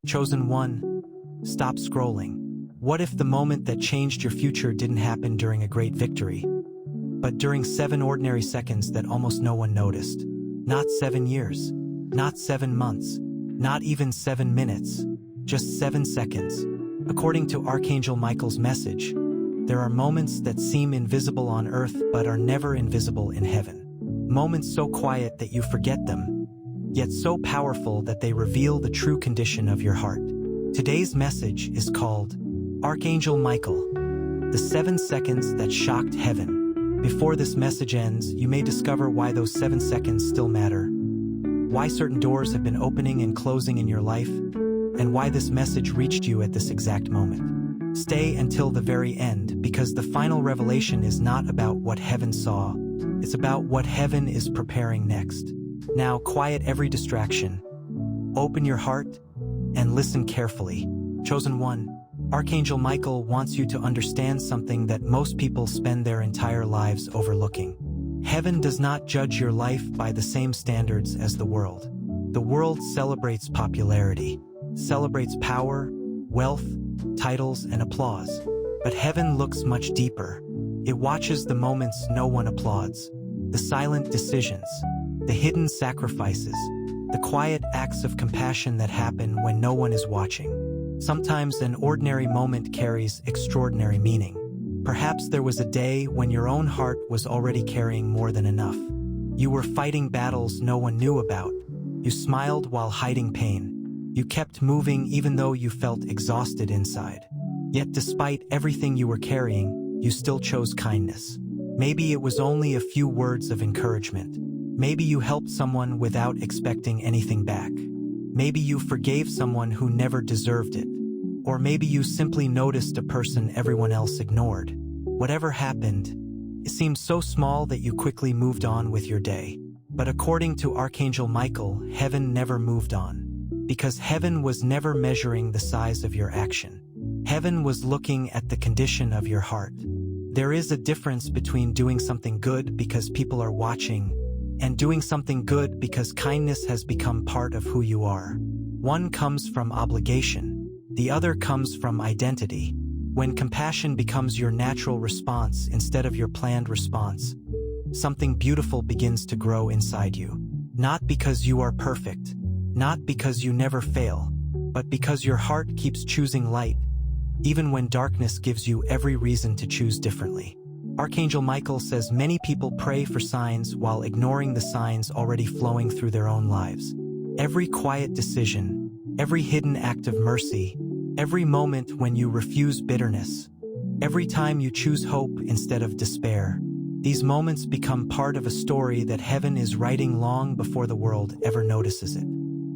Chosen one, stop scrolling. What if the moment that changed your future didn't happen during a great victory, but during 7 ordinary seconds that almost no one noticed? Not 7 years, not 7 months, not even 7 minutes, just 7 seconds. According to Archangel Michael's message, there are moments that seem invisible on earth but are never invisible in heaven. Moments so quiet that you forget them, yet so powerful that they reveal the true condition of your heart. Today's message is called Archangel Michael, the 7 seconds that shocked heaven. Before this message ends, you may discover why those 7 seconds still matter, why certain doors have been opening and closing in your life, and why this message reached you at this exact moment. Stay until the very end, because the final revelation is not about what heaven saw, it's about what heaven is preparing next. Now quiet every distraction, open your heart, and listen carefully. Chosen one, Archangel Michael wants you to understand something that most people spend their entire lives overlooking. Heaven does not judge your life by the same standards as the world. The world celebrates popularity, celebrates power, wealth, titles, and applause. But heaven looks much deeper. It watches the moments no one applauds, the silent decisions, the hidden sacrifices, the quiet acts of compassion that happen when no one is watching. Sometimes an ordinary moment carries extraordinary meaning. Perhaps there was a day when your own heart was already carrying more than enough. You were fighting battles no one knew about. You smiled while hiding pain. You kept moving even though you felt exhausted inside. Yet despite everything you were carrying, you still chose kindness. Maybe it was only a few words of encouragement. Maybe you helped someone without expecting anything back. Maybe you forgave someone who never deserved it. Or maybe you simply noticed a person everyone else ignored. Whatever happened, it seemed so small that you quickly moved on with your day. But according to Archangel Michael, heaven never moved on. Because heaven was never measuring the size of your action. Heaven was looking at the condition of your heart. There is a difference between doing something good because people are watching and doing something good because kindness has become part of who you are. One comes from obligation. The other comes from identity. When compassion becomes your natural response instead of your planned response, something beautiful begins to grow inside you. Not because you are perfect, not because you never fail, but because your heart keeps choosing light, even when darkness gives you every reason to choose differently. Archangel Michael says many people pray for signs while ignoring the signs already flowing through their own lives. Every quiet decision, every hidden act of mercy, every moment when you refuse bitterness, every time you choose hope instead of despair, these moments become part of a story that heaven is writing long before the world ever notices it.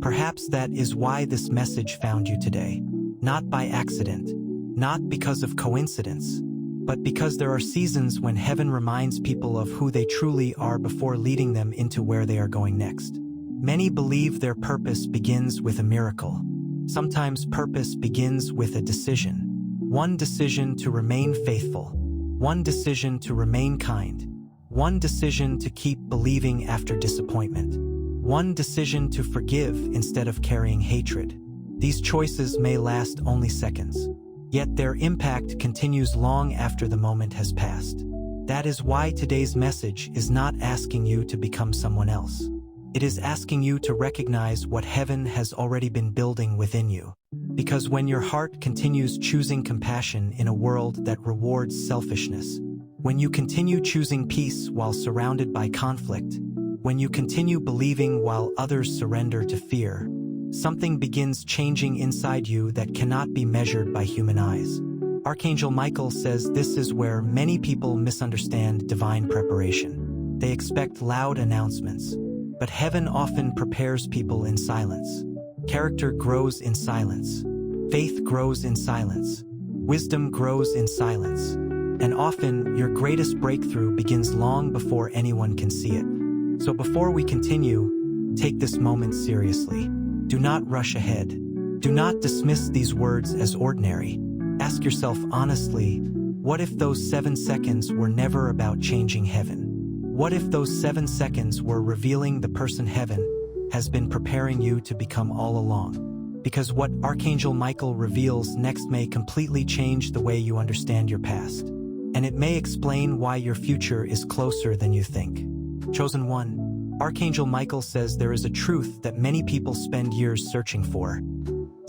Perhaps that is why this message found you today. Not by accident, not because of coincidence, but because there are seasons when heaven reminds people of who they truly are before leading them into where they are going next. Many believe their purpose begins with a miracle. Sometimes purpose begins with a decision. One decision to remain faithful. One decision to remain kind. One decision to keep believing after disappointment. One decision to forgive instead of carrying hatred. These choices may last only seconds, yet their impact continues long after the moment has passed. That is why today's message is not asking you to become someone else. It is asking you to recognize what heaven has already been building within you. Because when your heart continues choosing compassion in a world that rewards selfishness, when you continue choosing peace while surrounded by conflict, when you continue believing while others surrender to fear, something begins changing inside you that cannot be measured by human eyes. Archangel Michael says this is where many people misunderstand divine preparation. They expect loud announcements, but heaven often prepares people in silence. Character grows in silence. Faith grows in silence. Wisdom grows in silence. And often, your greatest breakthrough begins long before anyone can see it. So before we continue, take this moment seriously. Do not rush ahead. Do not dismiss these words as ordinary. Ask yourself honestly, what if those 7 seconds were never about changing heaven? What if those 7 seconds were revealing the person heaven has been preparing you to become all along? because what Archangel Michael reveals next may completely change the way you understand your past. And it may explain why your future is closer than you think. Chosen one, Archangel Michael says there is a truth that many people spend years searching for,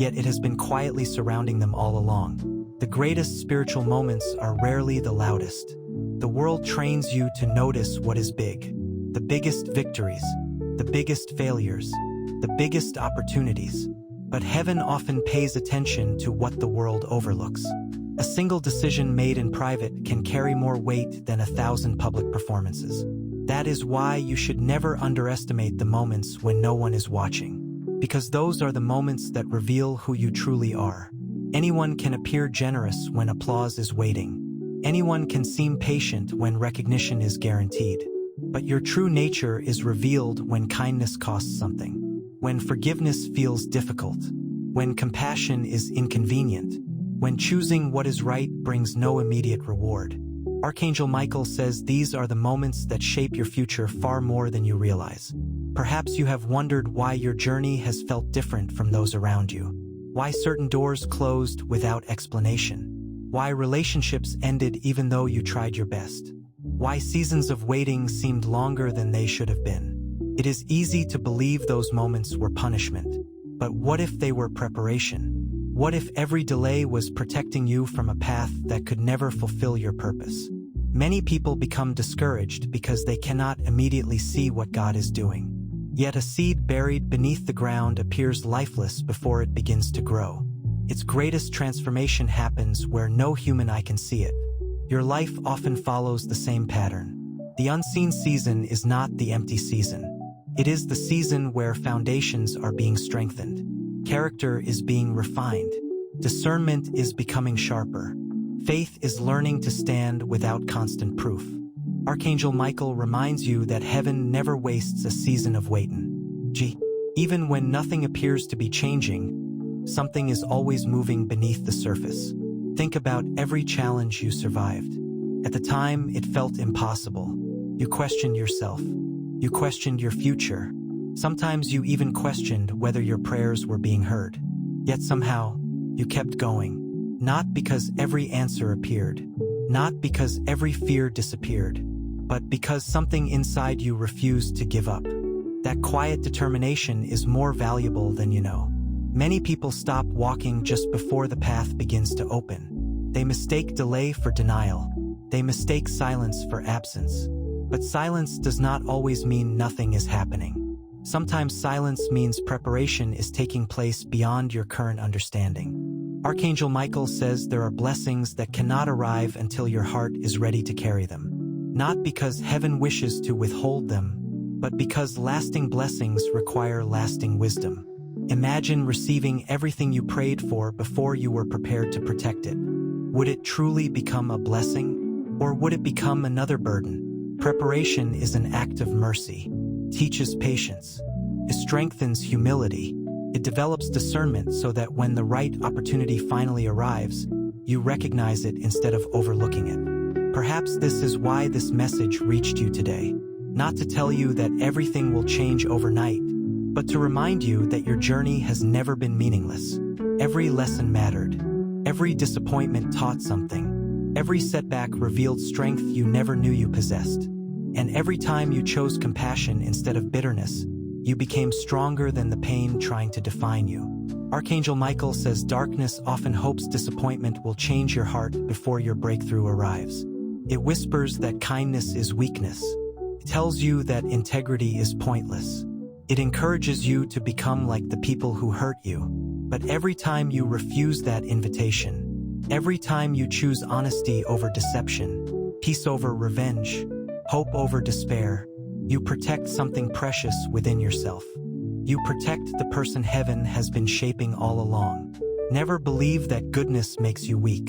yet it has been quietly surrounding them all along. The greatest spiritual moments are rarely the loudest. The world trains you to notice what is big. The biggest victories, the biggest failures, the biggest opportunities. But heaven often pays attention to what the world overlooks. A single decision made in private can carry more weight than 1,000 public performances. That is why you should never underestimate the moments when no one is watching, because those are the moments that reveal who you truly are. Anyone can appear generous when applause is waiting. Anyone can seem patient when recognition is guaranteed. But your true nature is revealed when kindness costs something, when forgiveness feels difficult, when compassion is inconvenient, when choosing what is right brings no immediate reward. Archangel Michael says these are the moments that shape your future far more than you realize. Perhaps you have wondered why your journey has felt different from those around you, why certain doors closed without explanation, why relationships ended even though you tried your best, why seasons of waiting seemed longer than they should have been. It is easy to believe those moments were punishment, but what if they were preparation? What if every delay was protecting you from a path that could never fulfill your purpose? Many people become discouraged because they cannot immediately see what God is doing. Yet a seed buried beneath the ground appears lifeless before it begins to grow. Its greatest transformation happens where no human eye can see it. Your life often follows the same pattern. The unseen season is not the empty season. It is the season where foundations are being strengthened. Character is being refined. Discernment is becoming sharper. Faith is learning to stand without constant proof. Archangel Michael reminds you that heaven never wastes a season of waiting. Even when nothing appears to be changing, something is always moving beneath the surface. Think about every challenge you survived. At the time, it felt impossible. You questioned yourself. You questioned your future. Sometimes you even questioned whether your prayers were being heard. Yet somehow, you kept going. Not because every answer appeared. Not because every fear disappeared. But because something inside you refused to give up. That quiet determination is more valuable than you know. Many people stop walking just before the path begins to open. They mistake delay for denial. They mistake silence for absence. But silence does not always mean nothing is happening. Sometimes silence means preparation is taking place beyond your current understanding. Archangel Michael says there are blessings that cannot arrive until your heart is ready to carry them. Not because heaven wishes to withhold them, but because lasting blessings require lasting wisdom. Imagine receiving everything you prayed for before you were prepared to protect it. Would it truly become a blessing? Or would it become another burden? Preparation is an act of mercy. Teaches patience. It strengthens humility. It develops discernment so that when the right opportunity finally arrives, you recognize it instead of overlooking it. Perhaps this is why this message reached you today. Not to tell you that everything will change overnight, but to remind you that your journey has never been meaningless. Every lesson mattered. Every disappointment taught something. Every setback revealed strength you never knew you possessed. And every time you chose compassion instead of bitterness, you became stronger than the pain trying to define you. Archangel Michael says darkness often hopes disappointment will change your heart before your breakthrough arrives. It whispers that kindness is weakness. It tells you that integrity is pointless. It encourages you to become like the people who hurt you. But every time you refuse that invitation, every time you choose honesty over deception, peace over revenge, hope over despair, you protect something precious within yourself. You protect the person heaven has been shaping all along. Never believe that goodness makes you weak.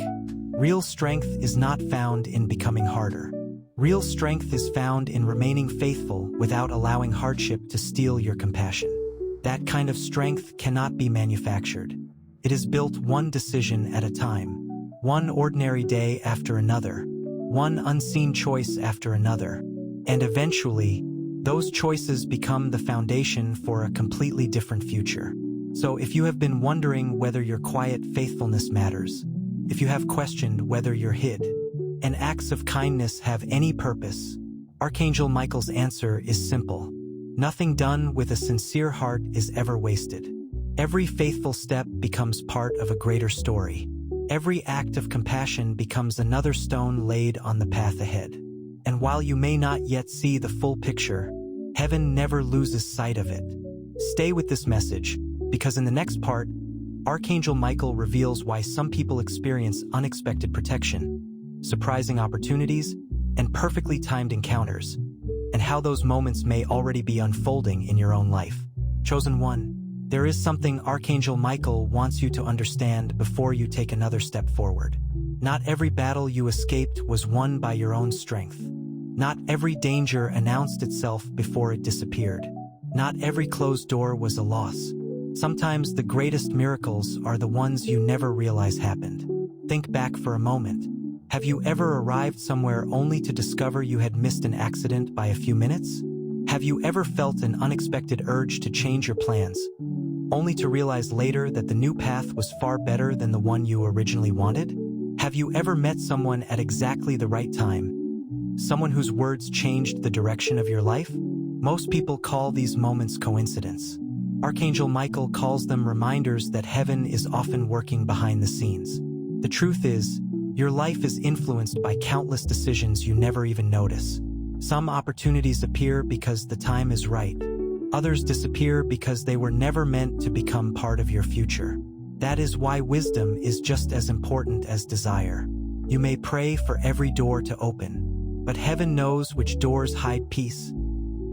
Real strength is not found in becoming harder. Real strength is found in remaining faithful without allowing hardship to steal your compassion. That kind of strength cannot be manufactured. It is built one decision at a time, one ordinary day after another, one unseen choice after another, and eventually, those choices become the foundation for a completely different future. So if you have been wondering whether your quiet faithfulness matters, if you have questioned whether your hid and acts of kindness have any purpose, Archangel Michael's answer is simple. Nothing done with a sincere heart is ever wasted. Every faithful step becomes part of a greater story. Every act of compassion becomes another stone laid on the path ahead. And while you may not yet see the full picture, heaven never loses sight of it. Stay with this message, because in the next part, Archangel Michael reveals why some people experience unexpected protection, surprising opportunities, and perfectly timed encounters, and how those moments may already be unfolding in your own life. Chosen one, there is something Archangel Michael wants you to understand before you take another step forward. Not every battle you escaped was won by your own strength. Not every danger announced itself before it disappeared. Not every closed door was a loss. Sometimes the greatest miracles are the ones you never realize happened. Think back for a moment. Have you ever arrived somewhere only to discover you had missed an accident by a few minutes? Have you ever felt an unexpected urge to change your plans, only to realize later that the new path was far better than the one you originally wanted? Have you ever met someone at exactly the right time? Someone whose words changed the direction of your life? Most people call these moments coincidence. Archangel Michael calls them reminders that heaven is often working behind the scenes. The truth is, your life is influenced by countless decisions you never even notice. Some opportunities appear because the time is right. Others disappear because they were never meant to become part of your future. That is why wisdom is just as important as desire. You may pray for every door to open, but heaven knows which doors hide peace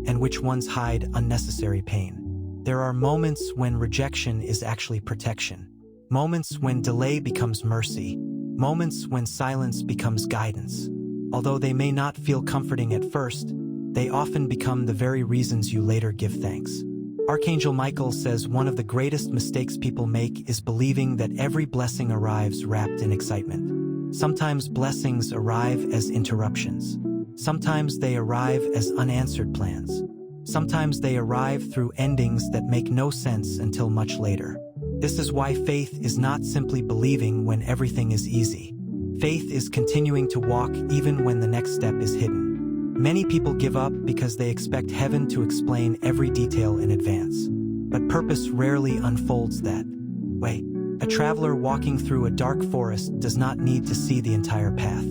and which ones hide unnecessary pain. There are moments when rejection is actually protection. Moments when delay becomes mercy. Moments when silence becomes guidance. Although they may not feel comforting at first, they often become the very reasons you later give thanks. Archangel Michael says one of the greatest mistakes people make is believing that every blessing arrives wrapped in excitement. Sometimes blessings arrive as interruptions. Sometimes they arrive as unanswered plans. Sometimes they arrive through endings that make no sense until much later. This is why faith is not simply believing when everything is easy. Faith is continuing to walk even when the next step is hidden. Many people give up because they expect heaven to explain every detail in advance. But purpose rarely unfolds that way. A traveler walking through a dark forest does not need to see the entire path.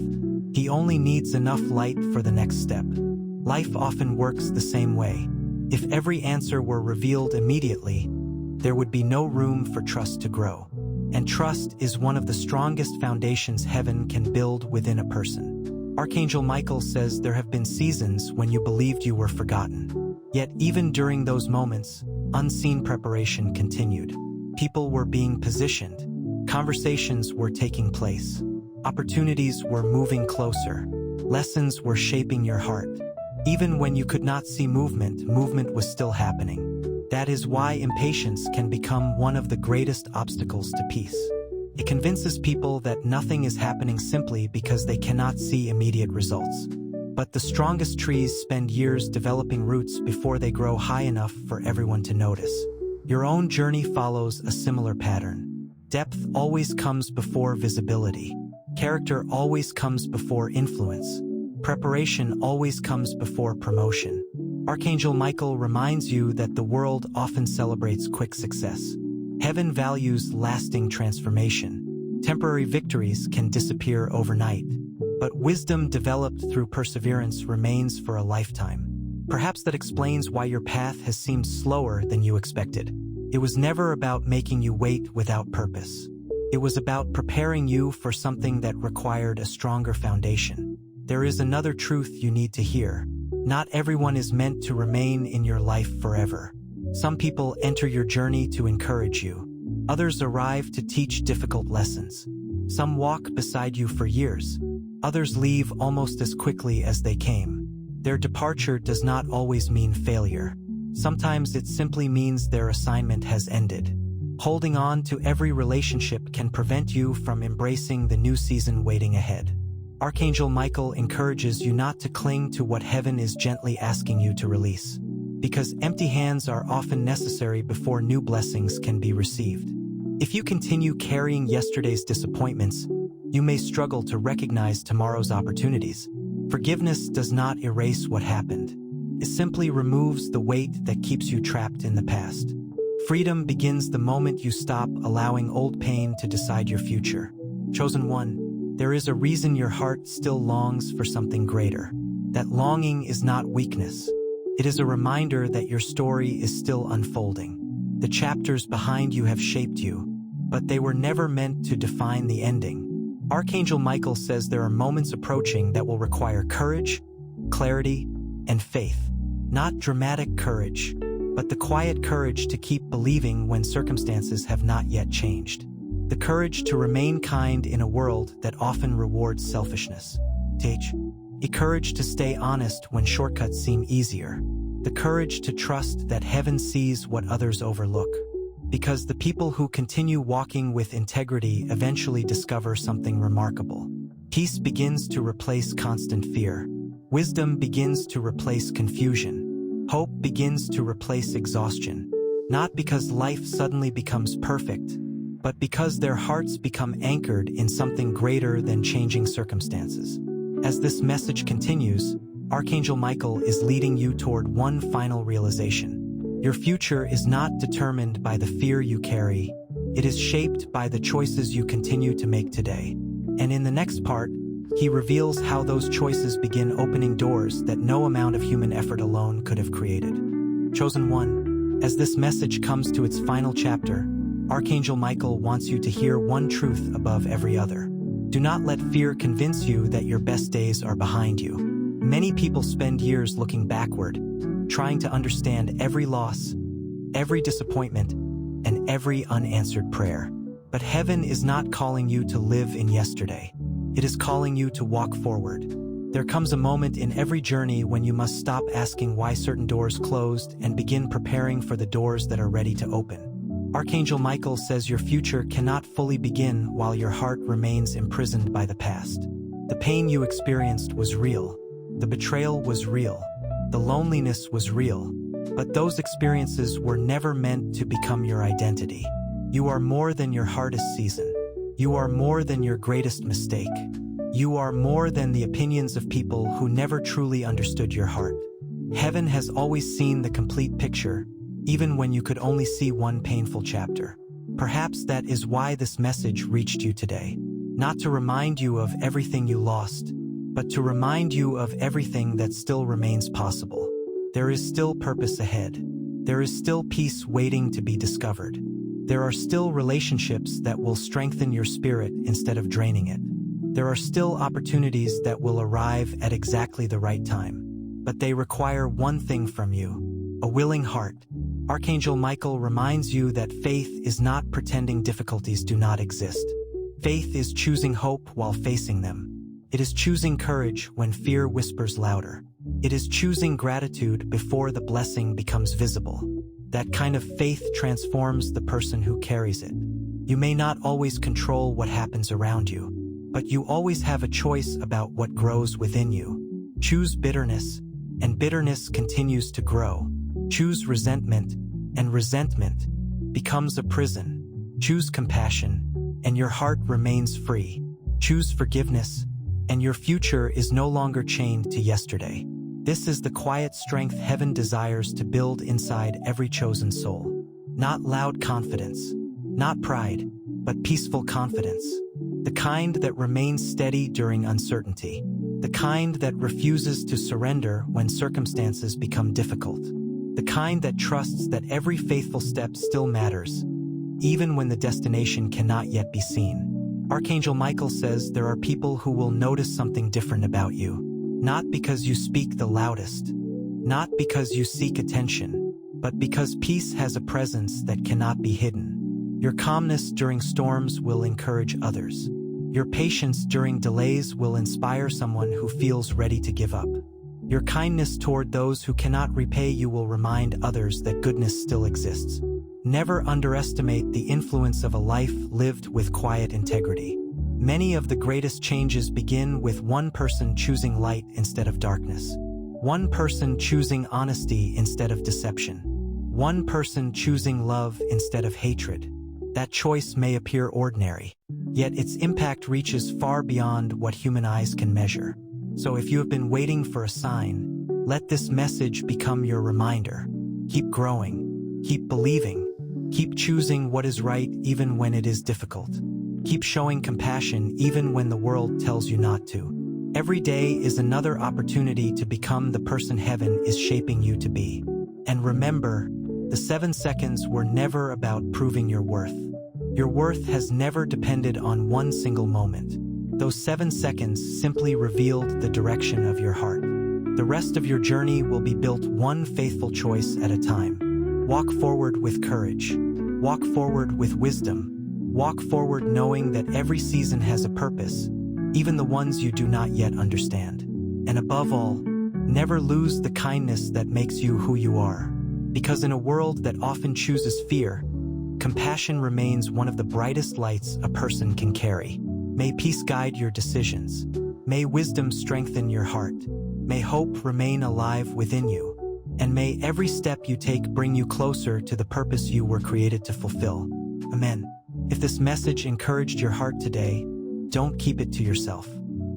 He only needs enough light for the next step. Life often works the same way. If every answer were revealed immediately, there would be no room for trust to grow. And trust is one of the strongest foundations heaven can build within a person. Archangel Michael says there have been seasons when you believed you were forgotten. Yet even during those moments, unseen preparation continued. People were being positioned. Conversations were taking place. Opportunities were moving closer. Lessons were shaping your heart. Even when you could not see movement, movement was still happening. That is why impatience can become one of the greatest obstacles to peace. It convinces people that nothing is happening simply because they cannot see immediate results. But the strongest trees spend years developing roots before they grow high enough for everyone to notice. Your own journey follows a similar pattern. Depth always comes before visibility. Character always comes before influence. Preparation always comes before promotion. Archangel Michael reminds you that the world often celebrates quick success. Heaven values lasting transformation. Temporary victories can disappear overnight, but wisdom developed through perseverance remains for a lifetime. Perhaps that explains why your path has seemed slower than you expected. It was never about making you wait without purpose. It was about preparing you for something that required a stronger foundation. There is another truth you need to hear. Not everyone is meant to remain in your life forever. Some people enter your journey to encourage you. Others arrive to teach difficult lessons. Some walk beside you for years. Others leave almost as quickly as they came. Their departure does not always mean failure. Sometimes it simply means their assignment has ended. Holding on to every relationship can prevent you from embracing the new season waiting ahead. Archangel Michael encourages you not to cling to what heaven is gently asking you to release. because empty hands are often necessary before new blessings can be received. If you continue carrying yesterday's disappointments, you may struggle to recognize tomorrow's opportunities. Forgiveness does not erase what happened. It simply removes the weight that keeps you trapped in the past. Freedom begins the moment you stop allowing old pain to decide your future. Chosen one, there is a reason your heart still longs for something greater. That longing is not weakness. It is a reminder that your story is still unfolding. The chapters behind you have shaped you, but they were never meant to define the ending. Archangel Michael says there are moments approaching that will require courage, clarity, and faith. Not dramatic courage, but the quiet courage to keep believing when circumstances have not yet changed. The courage to remain kind in a world that often rewards selfishness. The courage to stay honest when shortcuts seem easier. The courage to trust that heaven sees what others overlook. Because the people who continue walking with integrity eventually discover something remarkable. Peace begins to replace constant fear. Wisdom begins to replace confusion. Hope begins to replace exhaustion. Not because life suddenly becomes perfect, but because their hearts become anchored in something greater than changing circumstances. As this message continues, Archangel Michael is leading you toward one final realization. Your future is not determined by the fear you carry. It is shaped by the choices you continue to make today. And in the next part, he reveals how those choices begin opening doors that no amount of human effort alone could have created. Chosen one, as this message comes to its final chapter, Archangel Michael wants you to hear one truth above every other. Do not let fear convince you that your best days are behind you. Many people spend years looking backward, trying to understand every loss, every disappointment, and every unanswered prayer. But heaven is not calling you to live in yesterday. It is calling you to walk forward. There comes a moment in every journey when you must stop asking why certain doors closed and begin preparing for the doors that are ready to open. Archangel Michael says your future cannot fully begin while your heart remains imprisoned by the past. The pain you experienced was real. The betrayal was real. The loneliness was real. But those experiences were never meant to become your identity. You are more than your hardest season. You are more than your greatest mistake. You are more than the opinions of people who never truly understood your heart. Heaven has always seen the complete picture, even when you could only see one painful chapter. Perhaps that is why this message reached you today. Not to remind you of everything you lost, but to remind you of everything that still remains possible. There is still purpose ahead. There is still peace waiting to be discovered. There are still relationships that will strengthen your spirit instead of draining it. There are still opportunities that will arrive at exactly the right time. But they require one thing from you: a willing heart. Archangel Michael reminds you that faith is not pretending difficulties do not exist. Faith is choosing hope while facing them. It is choosing courage when fear whispers louder. It is choosing gratitude before the blessing becomes visible. That kind of faith transforms the person who carries it. You may not always control what happens around you, but you always have a choice about what grows within you. Choose bitterness, and bitterness continues to grow. Choose resentment, and resentment becomes a prison. Choose compassion, and your heart remains free. Choose forgiveness, and your future is no longer chained to yesterday. This is the quiet strength heaven desires to build inside every chosen soul. Not loud confidence, not pride, but peaceful confidence. The kind that remains steady during uncertainty. The kind that refuses to surrender when circumstances become difficult. The kind that trusts that every faithful step still matters, even when the destination cannot yet be seen. Archangel Michael says there are people who will notice something different about you. Not because you speak the loudest, not because you seek attention, but because peace has a presence that cannot be hidden. Your calmness during storms will encourage others. Your patience during delays will inspire someone who feels ready to give up. Your kindness toward those who cannot repay you will remind others that goodness still exists. Never underestimate the influence of a life lived with quiet integrity. Many of the greatest changes begin with one person choosing light instead of darkness. One person choosing honesty instead of deception. One person choosing love instead of hatred. That choice may appear ordinary, yet its impact reaches far beyond what human eyes can measure. So if you have been waiting for a sign, let this message become your reminder. Keep growing, keep believing, keep choosing what is right even when it is difficult. Keep showing compassion even when the world tells you not to. Every day is another opportunity to become the person heaven is shaping you to be. And remember, the 7 seconds were never about proving your worth. Your worth has never depended on one single moment. Those 7 seconds simply revealed the direction of your heart. The rest of your journey will be built one faithful choice at a time. Walk forward with courage. Walk forward with wisdom. Walk forward knowing that every season has a purpose, even the ones you do not yet understand. And above all, never lose the kindness that makes you who you are. Because in a world that often chooses fear, compassion remains one of the brightest lights a person can carry. May peace guide your decisions. May wisdom strengthen your heart. May hope remain alive within you. And may every step you take bring you closer to the purpose you were created to fulfill. Amen. If this message encouraged your heart today, don't keep it to yourself.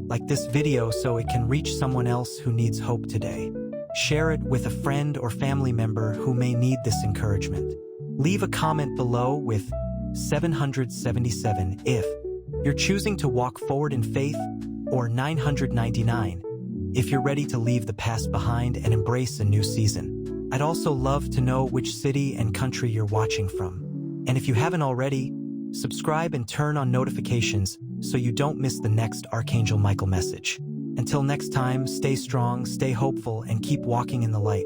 Like this video so it can reach someone else who needs hope today. Share it with a friend or family member who may need this encouragement. Leave a comment below with 777 if you're choosing to walk forward in faith, or 999 if you're ready to leave the past behind and embrace a new season. I'd also love to know which city and country you're watching from. And if you haven't already, subscribe and turn on notifications so you don't miss the next Archangel Michael message. Until next time, stay strong, stay hopeful, and keep walking in the light.